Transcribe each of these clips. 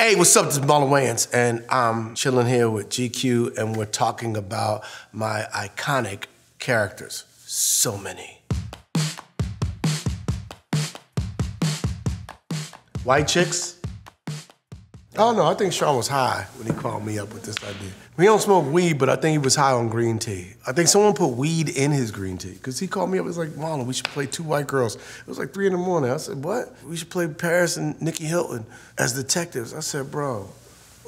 Hey, what's up? This is Marlon Wayans, and I'm chilling here with GQ, and we're talking about my iconic characters. So many. White chicks? I don't know, I think Sean was high when he called me up with this idea. We don't smoke weed, but I think he was high on green tea. I think someone put weed in his green tea, because he called me up, he was like, Marlon, we should play Two White Girls. It was like 3 in the morning. I said, what? We should play Paris and Nikki Hilton as detectives. I said, bro,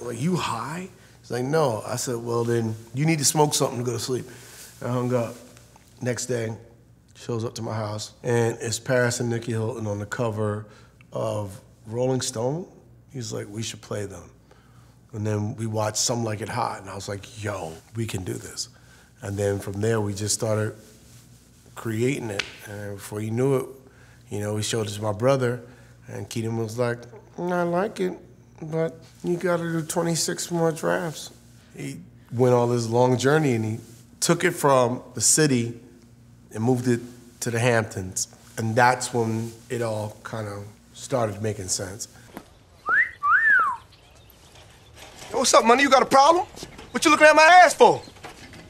like, you high? He's like, no. I said, well, then you need to smoke something to go to sleep. I hung up. Next day, shows up to my house, and it's Paris and Nikki Hilton on the cover of Rolling Stone. He's like, we should play them. And then we watched Some Like It Hot, and I was like, yo, we can do this. And then from there, we just started creating it. And before you knew it, you know, we showed it to my brother, and Keaton was like, I like it, but you gotta do 26 more drafts. He went on this long journey, and he took it from the city and moved it to the Hamptons. And that's when it all kind of started making sense. What's up, money? You got a problem? What you looking at my ass for?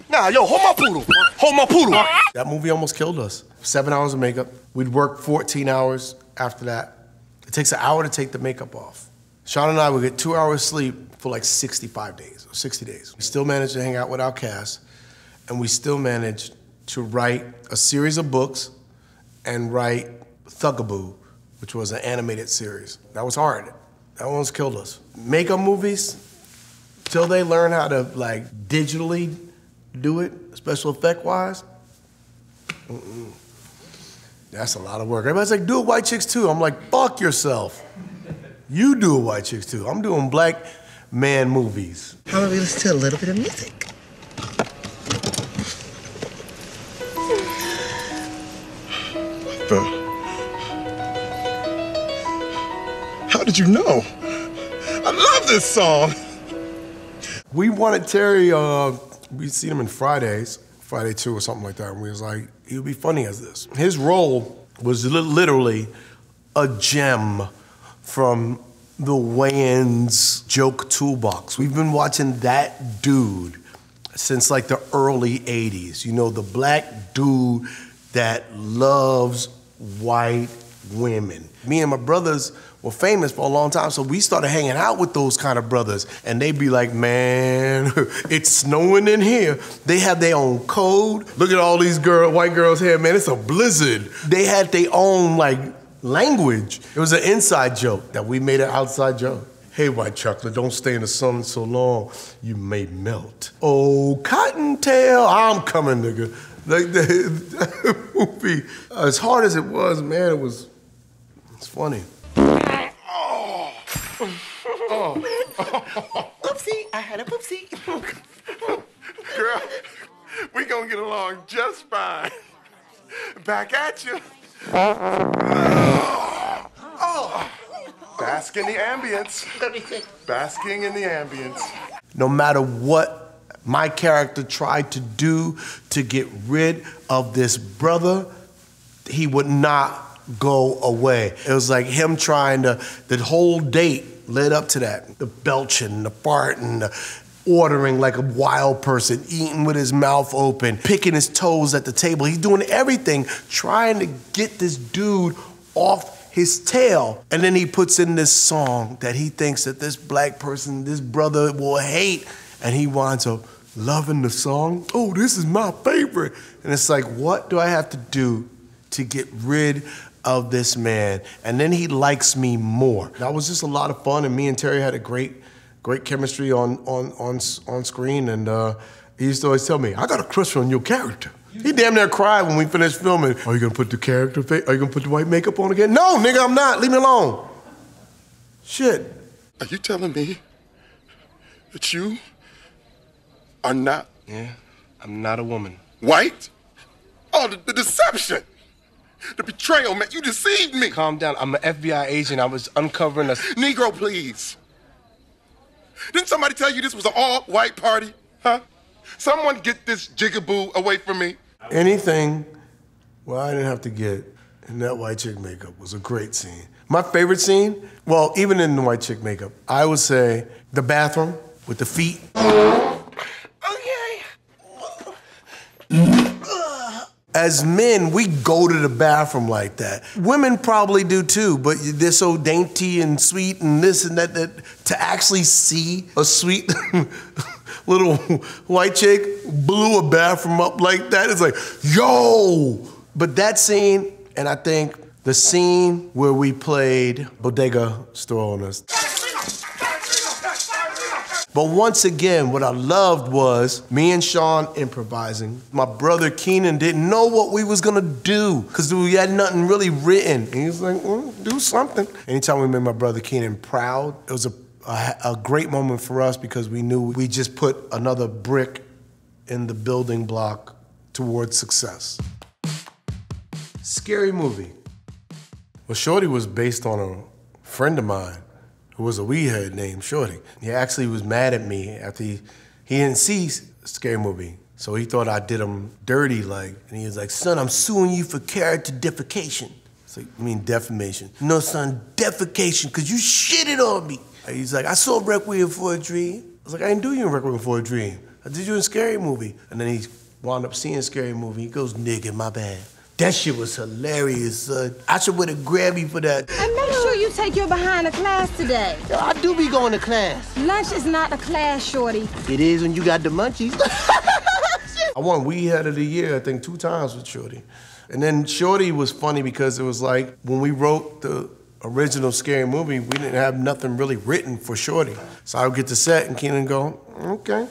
Nah, yo, hold my poodle. Hold my poodle. That movie almost killed us. 7 hours of makeup. We'd work 14 hours after that. It takes an hour to take the makeup off. Sean and I would get 2 hours sleep for like 65 days, or 60 days. We still managed to hang out with our cast, and we still managed to write a series of books and write Thugaboo, which was an animated series. That was hard. That almost killed us. Makeup movies, till they learn how to, like, digitally do it, special effect-wise, that's a lot of work. Everybody's like, do it White Chicks too. I'm like, fuck yourself. You do it White Chicks too. I'm doing black man movies. How about we listen to a little bit of music? How did you know? I love this song. We wanted Terry, we'd seen him in Friday 2 or something like that, and we was like, he would be funny as this. His role was literally a gem from the Wayans joke toolbox. We've been watching that dude since like the early 80s. You know, the black dude that loves white women. Me and my brothers were famous for a long time, so we started hanging out with those kind of brothers, and they'd be like, man, it's snowing in here. They have their own code. Look at all these white girls here, man, it's a blizzard. They had their own, like, language. It was an inside joke that we made an outside joke. Hey, white chocolate, don't stay in the sun so long, you may melt. Oh, Cottontail, I'm coming, nigga. Like, that movie, as hard as it was, man, it's funny. Oopsie, I had a poopsie. Girl, we gonna get along just fine. Back at you. Bask in the ambience. Basking in the ambience. No matter what my character tried to do to get rid of this brother, he would not go away. It was like him trying to, the whole date led up to that. The belching, the farting, the ordering like a wild person, eating with his mouth open, picking his toes at the table. He's doing everything, trying to get this dude off his tail. And then he puts in this song that he thinks that this black person, this brother will hate, and he winds up loving the song. Oh, this is my favorite. And it's like, what do I have to do to get rid of this man? And then he likes me more. That was just a lot of fun, and me and Terry had a great chemistry on screen, and he used to always tell me, I got a crush on your character. He damn near cried when we finished filming. Are you gonna put the character face? Are you gonna put the white makeup on again? No, nigga, I'm not. Leave me alone. Shit. Are you telling me that you are not? Yeah, I'm not a woman. White? Oh, the deception. The betrayal, man. You deceived me. Calm down. I'm an FBI agent. I was uncovering a... Negro, please. Didn't somebody tell you this was an all-white party? Huh? Someone get this jigaboo away from me. Anything, well, I didn't have to get in that white chick makeup was a great scene. My favorite scene, well, even in the white chick makeup, I would say the bathroom with the feet. Okay. As men, we go to the bathroom like that. Women probably do too, but they're so dainty and sweet and this and that, that to actually see a sweet little white chick blew a bathroom up like that, it's like, yo! But that scene, and I think the scene where we played bodega store owners. But once again, what I loved was me and Sean improvising. My brother Keenan didn't know what we was gonna do because we had nothing really written. And he was like, do something. Anytime we made my brother Keenan proud, it was a great moment for us because we knew we just put another brick in the building block towards success. Scary movie. Well, Shorty was based on a friend of mine who was a weedhead named Shorty. He actually was mad at me after he didn't see Scary Movie. So he thought I did him dirty, like, and he was like, son, I'm suing you for character defecation. It's like, I mean defamation. No, son, defecation, because you shitted on me. He's like, I saw Requiem for a Dream. I was like, I didn't do you in Requiem for a Dream. I did you in Scary Movie. And then he wound up seeing Scary Movie. He goes, nigga, my bad. That shit was hilarious, son. I should win a Grammy for that. And make sure you take your behind to class today. Yo, I do be going to class. Lunch is not a class, shorty. It is when you got the munchies. I won Weedhead of the Year, I think, 2 times with Shorty. And then Shorty was funny because it was like, when we wrote the original Scary Movie, we didn't have nothing really written for Shorty. So I would get to set and Keenan go, okay,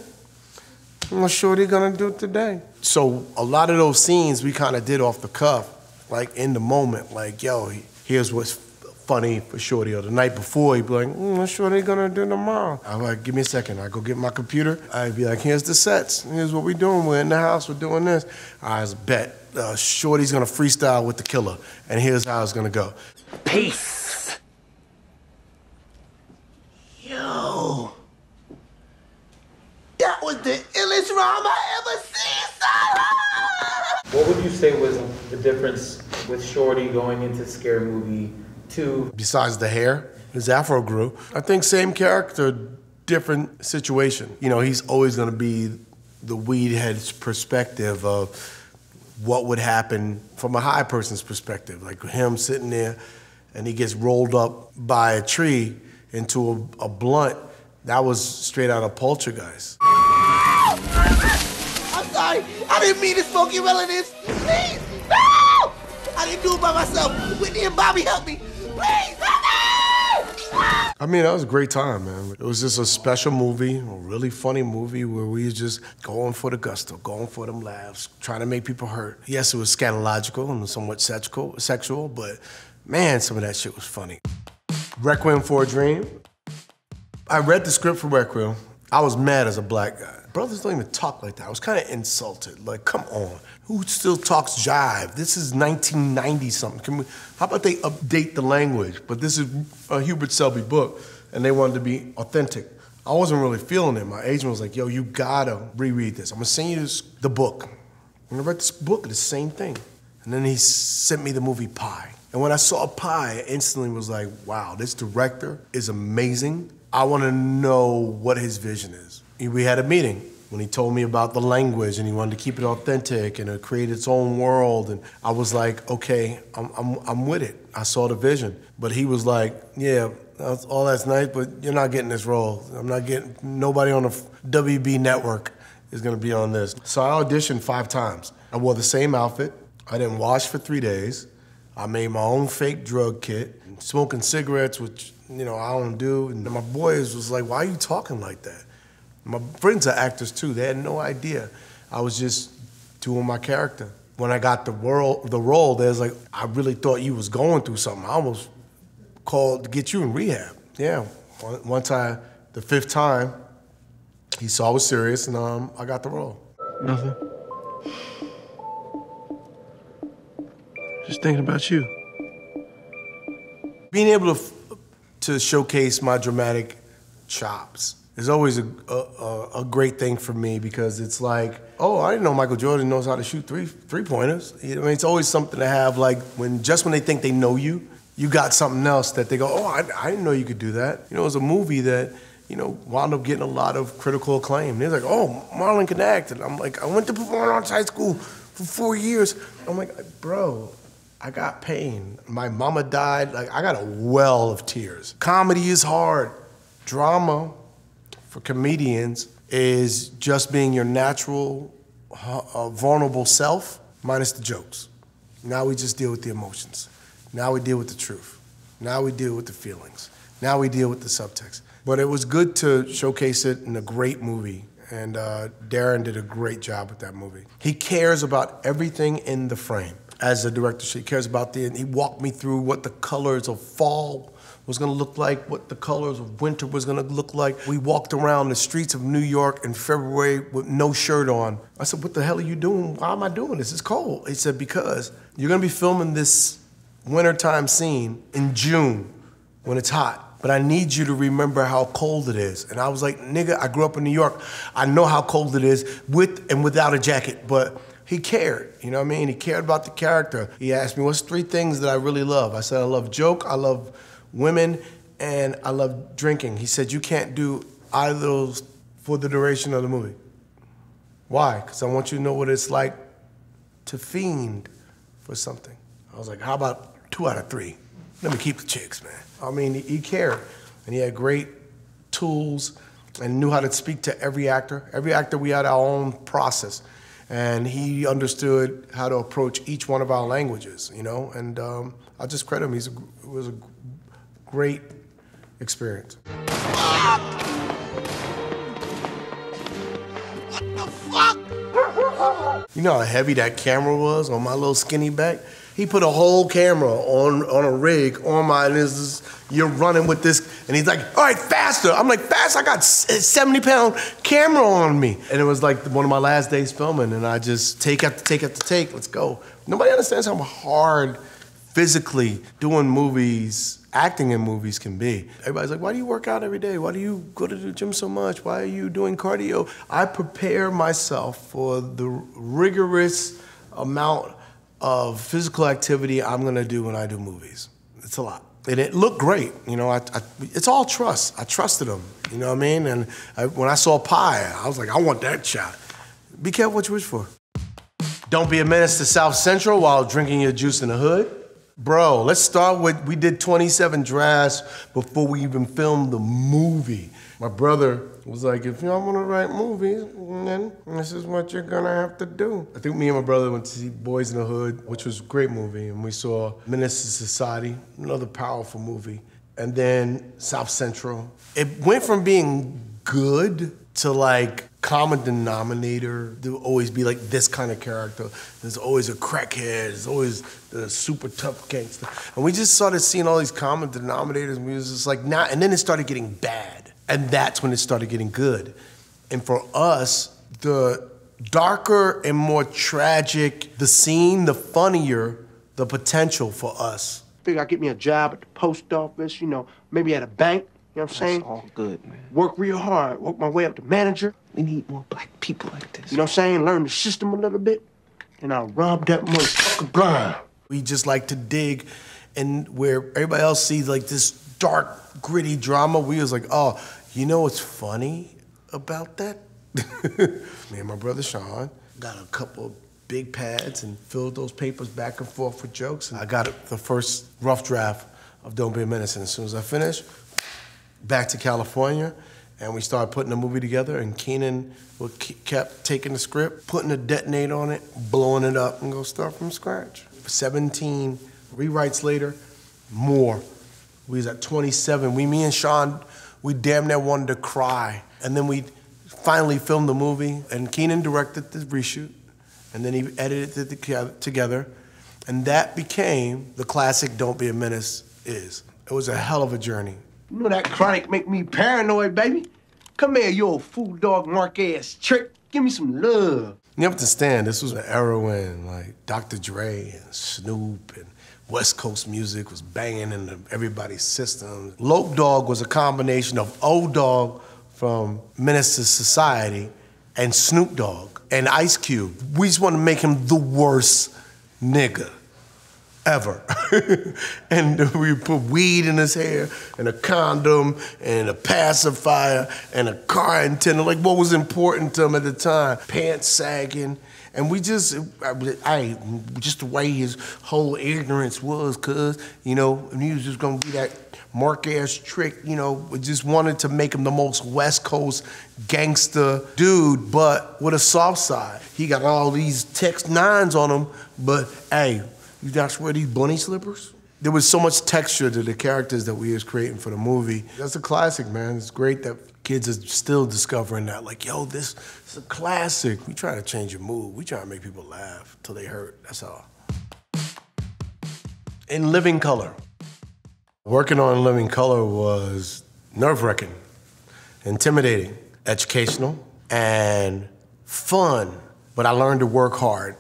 what's Shorty gonna do today? So a lot of those scenes we kind of did off the cuff, like in the moment, like, yo, here's what's funny for Shorty. Or the night before, he'd be like, what's Shorty gonna do tomorrow? I'm like, give me a second. I go get my computer. I'd be like, here's the sets. Here's what we're doing. We're in the house. We're doing this. I was bet. Shorty's gonna freestyle with the killer. And here's how it's gonna go. Peace. Yo. That was the illest rhyme I ever seen, son. What would you say was the difference with Shorty going into Scary Movie 2? Besides the hair, his afro grew. I think same character, different situation. You know, he's always gonna be the weedhead's perspective of what would happen from a high person's perspective. Like him sitting there and he gets rolled up by a tree into a blunt. That was straight out of Poltergeist. I'm sorry. I didn't mean to smoke your relatives. Please. No! I didn't do it by myself. Whitney and Bobby help me. Please, help me! I mean, that was a great time, man. It was just a special movie, a really funny movie where we was just going for the gusto, going for them laughs, trying to make people hurt. Yes, it was scatological and somewhat sexual, but man, some of that shit was funny. Requiem for a Dream. I read the script for Requiem. I was mad as a black guy. Brothers don't even talk like that. I was kind of insulted. Like, come on. Who still talks jive? This is 1990 something. How about they update the language? But this is a Hubert Selby book, and they wanted to be authentic. I wasn't really feeling it. My agent was like, yo, you gotta reread this. I'm gonna send you the book. And I read this book, the same thing. And then he sent me the movie Pi. And when I saw Pi, I instantly was like, wow, this director is amazing. I want to know what his vision is. We had a meeting when he told me about the language and he wanted to keep it authentic and create its own world. And I was like, okay, I'm with it. I saw the vision. But he was like, yeah, all that's nice, but you're not getting this role. Nobody on the WB network is going to be on this. So I auditioned 5 times. I wore the same outfit. I didn't wash for 3 days. I made my own fake drug kit, smoking cigarettes, which, you know, I don't do. And my boys was like, why are you talking like that? My friends are actors too. They had no idea. I was just doing my character. When I got the role, they was like, I really thought you was going through something. I almost called to get you in rehab. Yeah, once the 5th time, he saw I was serious and I got the role. Nothing. Just thinking about you. Being able to showcase my dramatic chops is always a great thing for me because it's like, oh, I didn't know Michael Jordan knows how to shoot three-pointers. I mean, it's always something to have, like, when they think they know you, you got something else that they go, oh, I didn't know you could do that. You know, it was a movie that, you know, wound up getting a lot of critical acclaim. They're like, oh, Marlon can act. And I'm like, I went to performing arts high school for 4 years. I'm like, bro, I got pain. My mama died. Like, I got a well of tears. Comedy is hard. Drama for comedians is just being your natural, vulnerable self minus the jokes. Now we just deal with the emotions. Now we deal with the truth. Now we deal with the feelings. Now we deal with the subtext. But it was good to showcase it in a great movie, and Darren did a great job with that movie. He cares about everything in the frame. As a director, he cares about he walked me through what the colors of fall was gonna look like, what the colors of winter was gonna look like. We walked around the streets of New York in February with no shirt on. I said, what the hell are you doing? Why am I doing this? It's cold. He said, because you're gonna be filming this wintertime scene in June when it's hot. But I need you to remember how cold it is. And I was like, nigga, I grew up in New York. I know how cold it is with and without a jacket. But he cared, you know what I mean? He cared about the character. He asked me, what's 3 things that I really love? I said, I love joke, I love women, and I love drinking. He said, you can't do either of those for the duration of the movie. Why? Because I want you to know what it's like to fiend for something. I was like, how about 2 out of 3? Let me keep the chicks, man. I mean, he cared, and he had great tools and knew how to speak to every actor. Every actor, we had our own process, and he understood how to approach each one of our languages, you know, and I just credit him. It was a great experience. What the fuck? You know how heavy that camera was on my little skinny back? He put a whole camera on a rig on my, and you're running with this, and he's like, all right, faster. I'm like, fast? I got a 70-pound camera on me. And it was like one of my last days filming, and I just take after take after take, let's go. Nobody understands how hard physically doing movies, acting in movies can be. Everybody's like, why do you work out every day? Why do you go to the gym so much? Why are you doing cardio? I prepare myself for the rigorous amount of physical activity I'm gonna do when I do movies. It's a lot. And it looked great, you know, it's all trust. I trusted him, you know what I mean? And when I saw Pie, I was like, I want that shot. Be careful what you wish for. Don't be a menace to South Central while drinking your juice in the hood. Bro, let's start with, we did 27 drafts before we even filmed the movie. My brother was like, if y'all wanna write movies, then this is what you're gonna have to do. I think me and my brother went to see Boys in the Hood, which was a great movie, and we saw Menace to Society, another powerful movie, and then South Central. It went from being good to like common denominator. There will always be like this kind of character. There's always a crackhead, there's always the super tough gangster. And we just started seeing all these common denominators, and we was just like, nah, and then it started getting bad. And that's when it started getting good. And for us, the darker and more tragic the scene, the funnier the potential for us. Figure I'd get me a job at the post office, you know, maybe at a bank, you know what I'm saying? That's all good, man. Work real hard, work my way up to manager. We need more black people like this. You know what I'm saying? Learn the system a little bit, and I'll rob that motherfucker blind. We just like to dig, and where everybody else sees like this dark, gritty drama, we was like, oh, you know what's funny about that? Me and my brother Sean got a couple of big pads and filled those papers back and forth with jokes. And I got the first rough draft of Don't Be a Menace. And as soon as I finished, back to California, and we started putting the movie together, and Keenan kept taking the script, putting a detonate on it, blowing it up, and go start from scratch. 17 rewrites later, more. We was at 27. Me and Sean, we damn near wanted to cry. And then we finally filmed the movie, and Keenan directed the reshoot, and then he edited it together, and that became the classic Don't Be a Menace is. It was a hell of a journey. You know that chronic make me paranoid, baby? Come here, you old fool dog mark-ass trick. Give me some love. You have to understand, this was an era when like Dr. Dre and Snoop and West Coast music was banging into everybody's system. Lope Dogg was a combination of O-Dog from Menace to Society and Snoop Dogg and Ice Cube. We just wanted to make him the worst nigga. ever. And we put weed in his hair, and a condom, and a pacifier, and a car antenna, like what was important to him at the time. Pants sagging. And we just the way his whole ignorance was, cuz, you know, and he was just gonna be that mark-ass trick, you know, we just wanted to make him the most West Coast gangster dude, but with a soft side. He got all these Tex 9s on him, but hey, you guys wear these bunny slippers? There was so much texture to the characters that we was creating for the movie. That's a classic, man. It's great that kids are still discovering that. Like, yo, this is a classic. We try to change your mood. We try to make people laugh till they hurt, that's all. In living color. Working on Living Color was nerve-wracking, intimidating, educational, and fun. But I learned to work hard.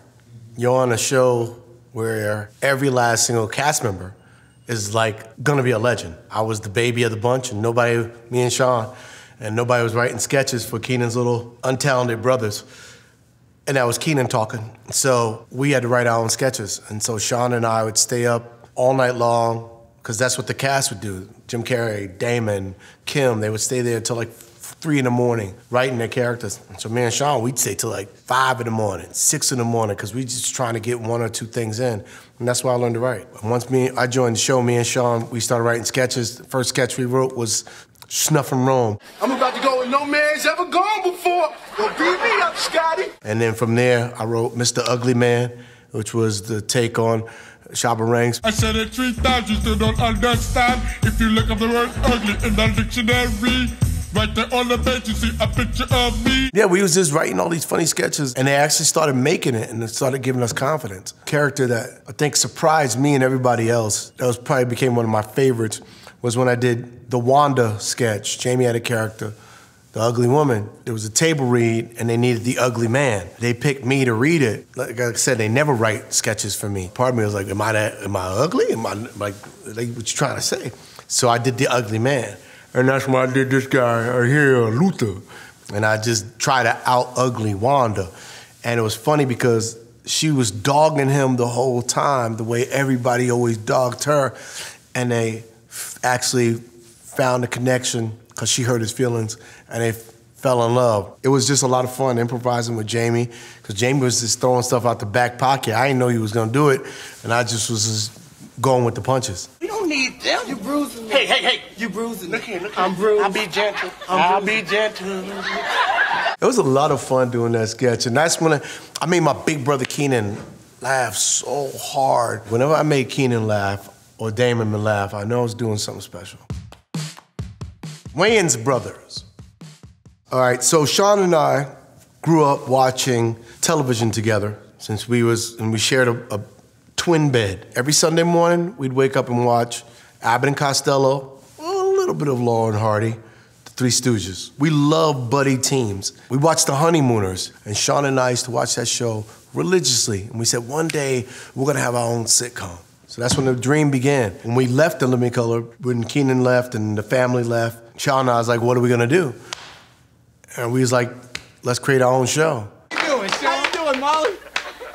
You're on a show where every last single cast member is like gonna be a legend. I was the baby of the bunch, and nobody, me and Sean, and nobody was writing sketches for Keenan's little untalented brothers. And that was Keenan talking. So we had to write our own sketches. And so Sean and I would stay up all night long, because that's what the cast would do. Jim Carrey, Damon, Kim, they would stay there till like 3 in the morning writing their characters. And so me and Sean, we'd stay till like 5 in the morning, 6 in the morning, because we just trying to get 1 or 2 things in. And that's why I learned to write. And once I joined the show, me and Sean, we started writing sketches. The first sketch we wrote was Snuff and Rome. I'm about to go where no man's ever gone before. Well, beat me up, Scotty. And then from there, I wrote Mr. Ugly Man, which was the take on Shabba Ranks. I said it 3 times, you still don't understand. If you look up the word ugly in the dictionary, right there on the page, you see a picture of me. Yeah, we was just writing all these funny sketches, and they actually started making it, and it started giving us confidence. Character that I think surprised me and everybody else, that was probably became one of my favorites, was when I did the Wanda sketch. Jamie had a character, the ugly woman. There was a table read, and they needed the ugly man. They picked me to read it. Like I said, they never write sketches for me. Part of me was like, am I ugly? Am I like what you trying to say? So I did the ugly man. And that's why I did this guy here, Luther. And I just tried to out-ugly Wanda. And it was funny because she was dogging him the whole time, the way everybody always dogged her. And they actually found a connection because she hurt his feelings, and they fell in love. It was just a lot of fun improvising with Jamie, because Jamie was just throwing stuff out the back pocket. I didn't know he was gonna do it, and I just was just going with the punches. You don't need them. You bruising me. Hey. You bruising me. Look here. I'm bruised. I'll be gentle. I'll be gentle. It was a lot of fun doing that sketch, and that's when I made my big brother Keenan laugh so hard. Whenever I made Keenan laugh, or Damon laugh, I know I was doing something special. Wayans Brothers. All right, so Sean and I grew up watching television together since we shared a twin bed. Every Sunday morning, we'd wake up and watch Abbott and Costello, a little bit of Laurel and Hardy, the Three Stooges. We love buddy teams. We watched The Honeymooners, and Sean and I used to watch that show religiously. And we said, one day, we're gonna have our own sitcom. So that's when the dream began. When we left the Living Color, when Keenan left and the family left, Sean and I was like, what are we gonna do? And we was like, let's create our own show. How you doing, Sean? How you doing, Marlon?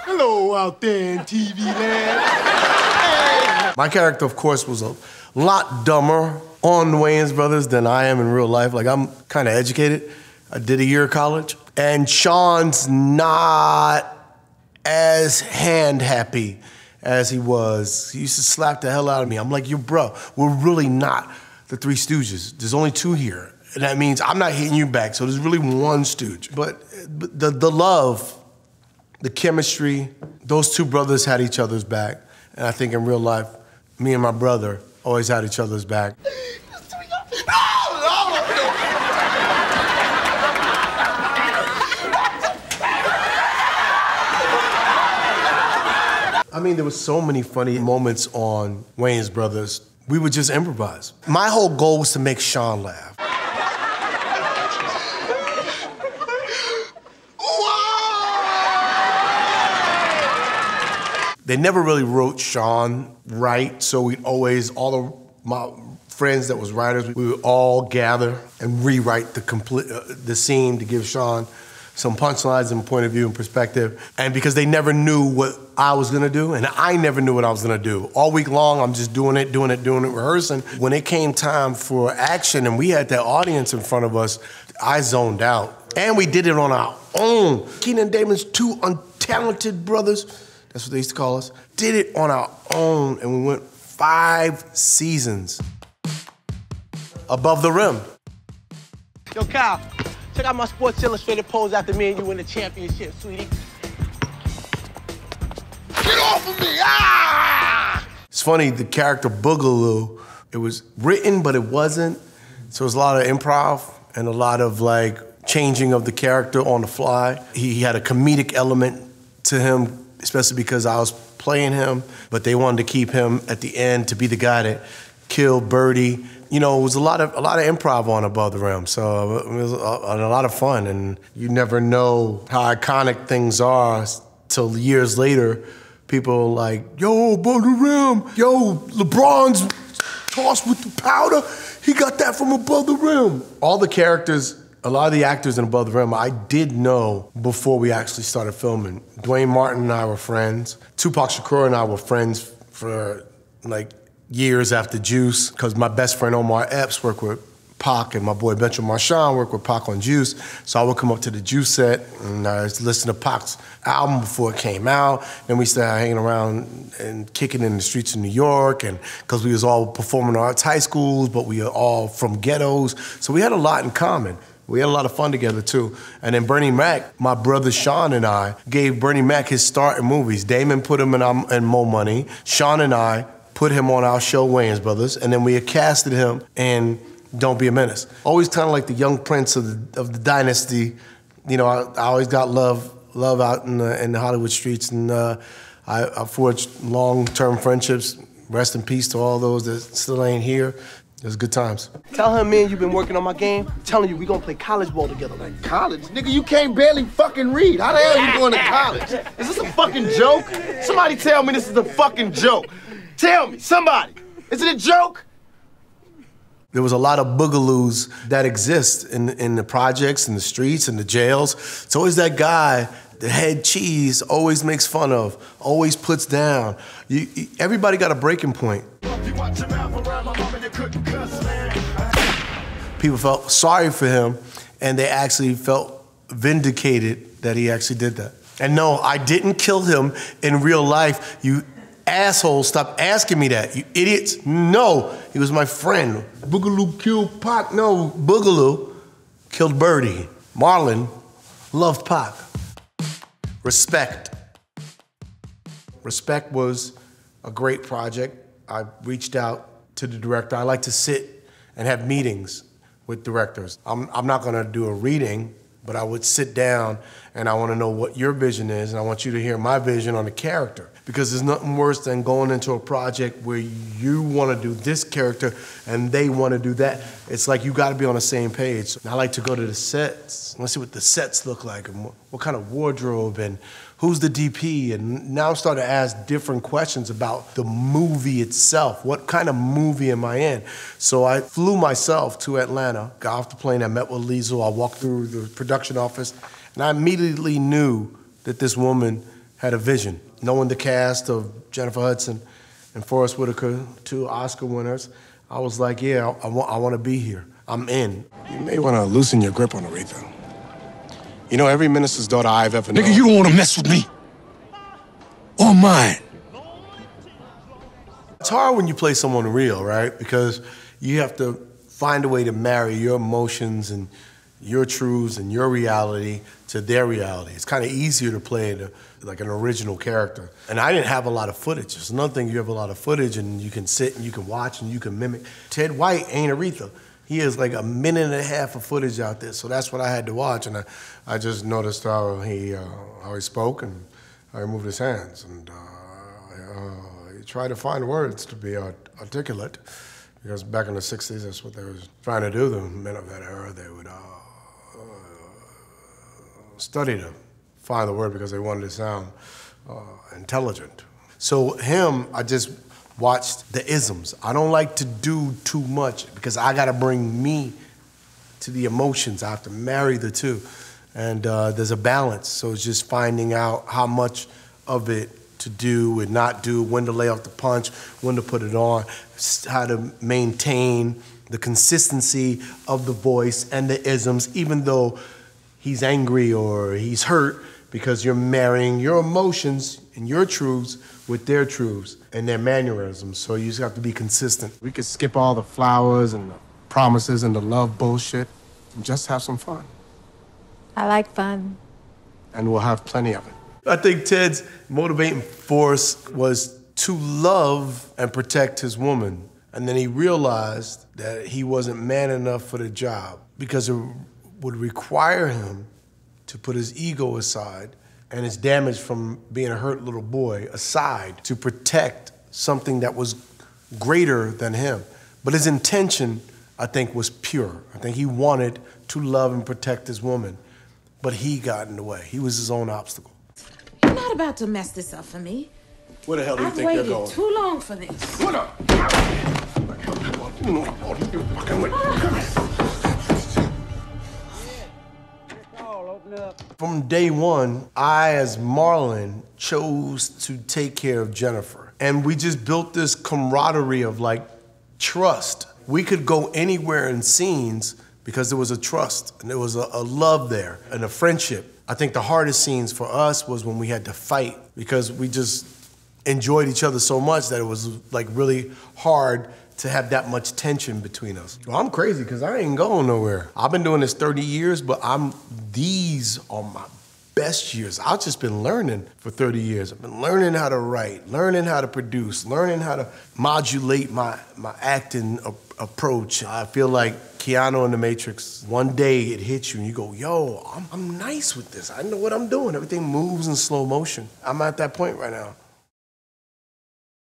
Hello out there in TV land. My character, of course, was a lot dumber on the Wayans Brothers than I am in real life. Like, I'm kind of educated. I did a year of college. And Sean's not as hand-happy as he was. He used to slap the hell out of me. I'm like, yo, bro, we're really not the Three Stooges. There's only 2 here. And that means I'm not hitting you back, so there's really 1 stooge. But the love, the chemistry, those 2 brothers had each other's back. And I think in real life, me and my brother always had each other's back. I mean, there were so many funny moments on Wayans Brothers. We would just improvise. My whole goal was to make Sean laugh. They never really wrote Sean right, so we'd always, all of my friends that was writers, we would all gather and rewrite the scene to give Sean some punchlines and point of view and perspective. And because they never knew what I was gonna do, and I never knew what I was gonna do. All week long, I'm just doing it, rehearsing. When it came time for action and we had that audience in front of us, I zoned out. And we did it on our own. Keenan and Damon's two untalented brothers, that's what they used to call us, did it on our own, and we went 5 seasons. Above the rim. Yo, Kyle, check out my Sports Illustrated pose after me and you win the championship, sweetie. Get off of me! Ah! It's funny, the character Boogaloo, it was written, but it wasn't. So it was a lot of improv and a lot of like changing of the character on the fly. He had a comedic element to him, especially because I was playing him, but they wanted to keep him at the end to be the guy that killed Birdie. You know, it was a lot of improv on Above the Rim, so it was a lot of fun, and you never know how iconic things are till years later. People like, yo, Above the Rim, yo, LeBron's tossed with the powder, he got that from Above the Rim. All the characters, a lot of the actors in Above the Rim, I did know before we actually started filming. Dwayne Martin and I were friends. Tupac Shakur and I were friends for like years after Juice, because my best friend Omar Epps worked with Pac, and my boy Benjamin Marchand worked with Pac on Juice. So I would come up to the Juice set and I was listening to Pac's album before it came out. Then we started hanging around and kicking in the streets of New York, and because we was all performing arts high schools, but we were all from ghettos. So we had a lot in common. We had a lot of fun together too. And then Bernie Mac, my brother Sean and I, gave Bernie Mac his start in movies. Damon put him in Mo Money. Sean and I put him on our show, Wayans Brothers, and then we had casted him in Don't Be a Menace. Always kind of like the young prince of the dynasty. You know, I always got love out in the Hollywood streets, and I forged long-term friendships. Rest in peace to all those that still ain't here. It was good times. Tell him, man, you've been working on my game. I'm telling you, we gonna play college ball together. Like, College? Nigga, you can't barely fucking read. How the hell are you going to college? Is this a fucking joke? Somebody tell me this is a fucking joke. Tell me, somebody. Is it a joke? There was a lot of boogaloos that exist in the projects, in the streets, in the jails. It's always that guy, the head cheese, always makes fun of, always puts down. Everybody got a breaking point. People felt sorry for him, and they actually felt vindicated that he actually did that. And no, I didn't kill him in real life. You assholes, stop asking me that. You idiots. No, he was my friend. Boogaloo killed Pac. No, Boogaloo killed Birdie. Marlon loved Pac. Respect. Respect was a great project. I reached out to the director. I like to sit and have meetings with directors. I'm not gonna do a reading, but I would sit down and I wanna know what your vision is, and I want you to hear my vision on the character. Because there's nothing worse than going into a project where you wanna do this character and they wanna do that. It's like you gotta be on the same page. And I like to go to the sets. Let's see what the sets look like, and what kind of wardrobe, and who's the DP, and now I'm starting to ask different questions about the movie itself. What kind of movie am I in? So I flew myself to Atlanta, got off the plane, I met with Liesl, I walked through the production office, and I immediately knew that this woman had a vision. Knowing the cast of Jennifer Hudson and Forest Whitaker, 2 Oscar winners, I was like, yeah, I want to be here. I'm in. You may want to loosen your grip on Aretha. You know, every minister's daughter I've ever known. Nigga, you don't want to mess with me. Or mine. It's hard when you play someone real, right? Because you have to find a way to marry your emotions and your truths and your reality to their reality. It's kind of easier to play like an original character. And I didn't have a lot of footage. It's another thing, you have a lot of footage and you can sit and you can watch and you can mimic. Ted White ain't Aretha. He has like 1.5 minutes of footage out there, so that's what I had to watch. And I just noticed how he spoke and how he moved his hands. And he tried to find words to be articulate, because back in the 60s, that's what they was trying to do. The men of that era, they would study to find the word because they wanted to sound intelligent. So him, I just watched the isms. I don't like to do too much because I gotta bring me to the emotions. I have to marry the two. And there's a balance, so it's just finding out how much of it to do and not do, when to lay off the punch, when to put it on, how to maintain the consistency of the voice and the isms, even though he's angry or he's hurt, because you're marrying your emotions and your truths with their truths and their mannerisms, so you just have to be consistent. We could skip all the flowers and the promises and the love bullshit and just have some fun. I like fun. And we'll have plenty of it. I think Ted's motivating force was to love and protect his woman. And then he realized that he wasn't man enough for the job because it would require him to put his ego aside and his damage from being a hurt little boy aside to protect something that was greater than him. But his intention, I think, was pure. I think he wanted to love and protect his woman. But he got in the way. He was his own obstacle. You're not about to mess this up for me. Where the hell do you think you're going? I've waited too long for this. What up? From day one, I, as Marlon, chose to take care of Jennifer. And we just built this camaraderie of, like, trust. We could go anywhere in scenes because there was a trust and there was a love there and a friendship. I think the hardest scenes for us was when we had to fight because we just enjoyed each other so much that it was like really hard to have that much tension between us. Well, I'm crazy because I ain't going nowhere. I've been doing this 30 years, but these are my best years. I've just been learning for 30 years. I've been learning how to write, learning how to produce, learning how to modulate my acting approach. I feel like Keanu in The Matrix. One day it hits you and you go, yo, I'm nice with this. I know what I'm doing. Everything moves in slow motion. I'm at that point right now.